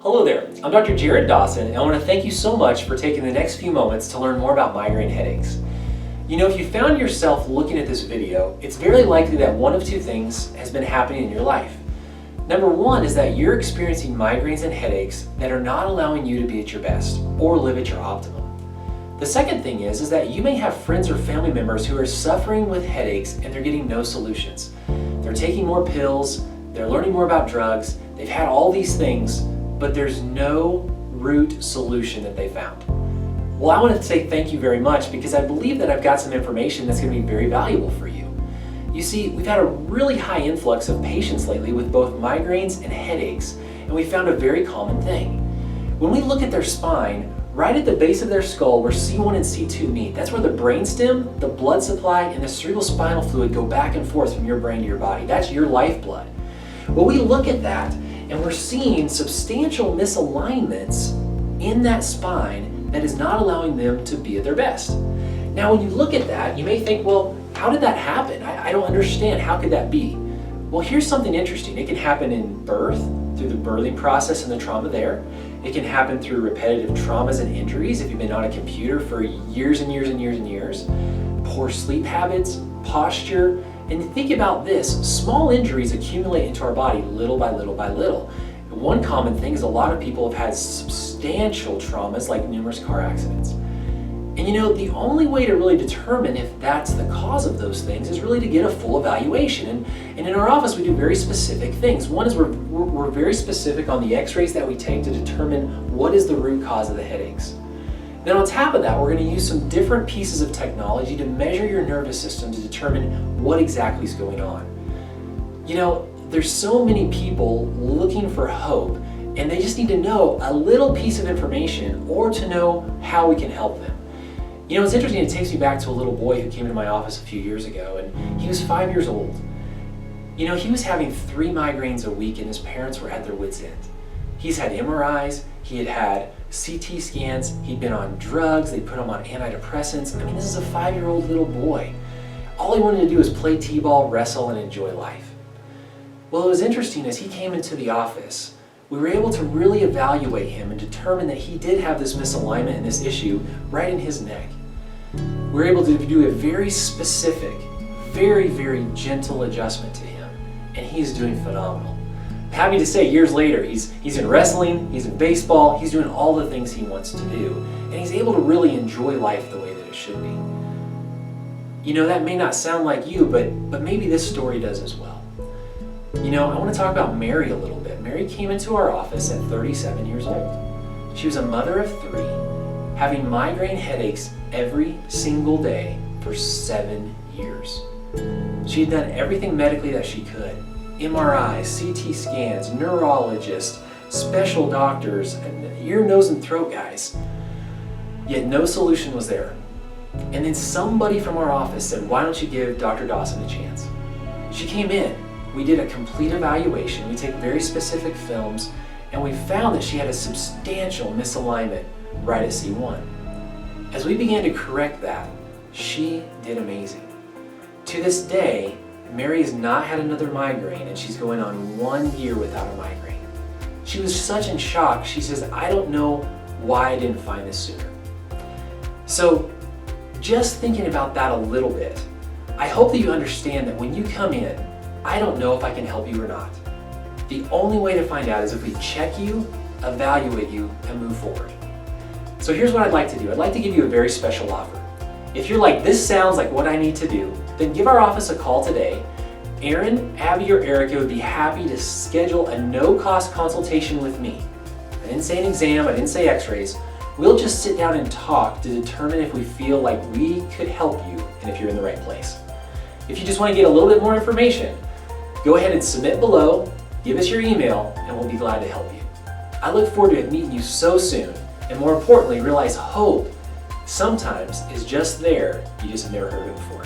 Hello there, I'm Dr. Jerod Dawson, and I want to thank you so much for taking the next few moments to learn more about migraine headaches. You know, if you found yourself looking at this video, it's very likely that one of two things has been happening in your life. Number one is that you're experiencing migraines and headaches that are not allowing you to be at your best or live at your optimum. The second thing is that you may have friends or family members who are suffering with headaches and they're getting no solutions. They're taking more pills, they're learning more about drugs, they've had all these things, but there's no root solution that they found. Well, I want to say thank you very much because I believe that I've got some information that's going to be very valuable for you. You see, we've had a really high influx of patients lately with both migraines and headaches, and we found a very common thing. When we look at their spine, right at the base of their skull where C1 and C2 meet, that's where the brainstem, the blood supply, and the cerebral spinal fluid go back and forth from your brain to your body. That's your lifeblood. Well, we look at that and we're seeing substantial misalignments in that spine that is not allowing them to be at their best. Now, when you look at that, you may think, well, how did that happen? I don't understand. How could that be? Well, here's something interesting. It can happen in birth, through the birthing process and the trauma there. It can happen through repetitive traumas and injuries if you've been on a computer for years and years and years and years. Poor sleep habits, posture, and think about this, small injuries accumulate into our body little by little by little. And one common thing is a lot of people have had substantial traumas like numerous car accidents. And you know, the only way to really determine if that's the cause of those things is really to get a full evaluation. And in our office, we do very specific things. One is we're very specific on the x-rays that we take to determine what is the root cause of the headaches. Then on top of that, we're going to use some different pieces of technology to measure your nervous system to determine what exactly is going on. You know, there's so many people looking for hope, and they just need to know a little piece of information or to know how we can help them. You know, it's interesting, it takes me back to a little boy who came into my office a few years ago, and he was 5 years old. You know, he was having 3 migraines a week, and his parents were at their wits' end. He's had MRIs, he had had CT scans, he'd been on drugs, they put him on antidepressants. I mean, this is a 5-year-old little boy. All he wanted to do was play t-ball, wrestle, and enjoy life. Well, it was interesting, as he came into the office, we were able to really evaluate him and determine that he did have this misalignment and this issue right in his neck. We were able to do a very specific, very, very gentle adjustment to him, and he's doing phenomenal. Happy to say, years later, he's in wrestling, he's in baseball, he's doing all the things he wants to do, and he's able to really enjoy life the way that it should be. You know, that may not sound like you, but maybe this story does as well. You know, I want to talk about Mary a little bit. Mary came into our office at 37 years old. She was a mother of 3, having migraine headaches every single day for 7 years. She had done everything medically that she could. MRIs, CT scans, neurologists, special doctors, ear, nose, and throat guys. Yet no solution was there. And then somebody from our office said, why don't you give Dr. Dawson a chance? She came in. We did a complete evaluation. We take very specific films, and we found that she had a substantial misalignment right at C1. As we began to correct that, she did amazing. To this day, Mary has not had another migraine, and she's going on 1 year without a migraine. She was such in shock, she says, I don't know why I didn't find this sooner. So just thinking about that a little bit, I hope that you understand that when you come in, I don't know if I can help you or not. The only way to find out is if we check you, evaluate you, and move forward. So here's what I'd like to do. I'd like to give you a very special offer. If you're like, this sounds like what I need to do, then give our office a call today. Aaron, Abby, or Erica would be happy to schedule a no-cost consultation with me. I didn't say an exam, I didn't say x-rays. We'll just sit down and talk to determine if we feel like we could help you and if you're in the right place. If you just want to get a little bit more information, go ahead and submit below, give us your email, and we'll be glad to help you. I look forward to meeting you so soon, and more importantly, realize hope sometimes is just there, you just have never heard of it before.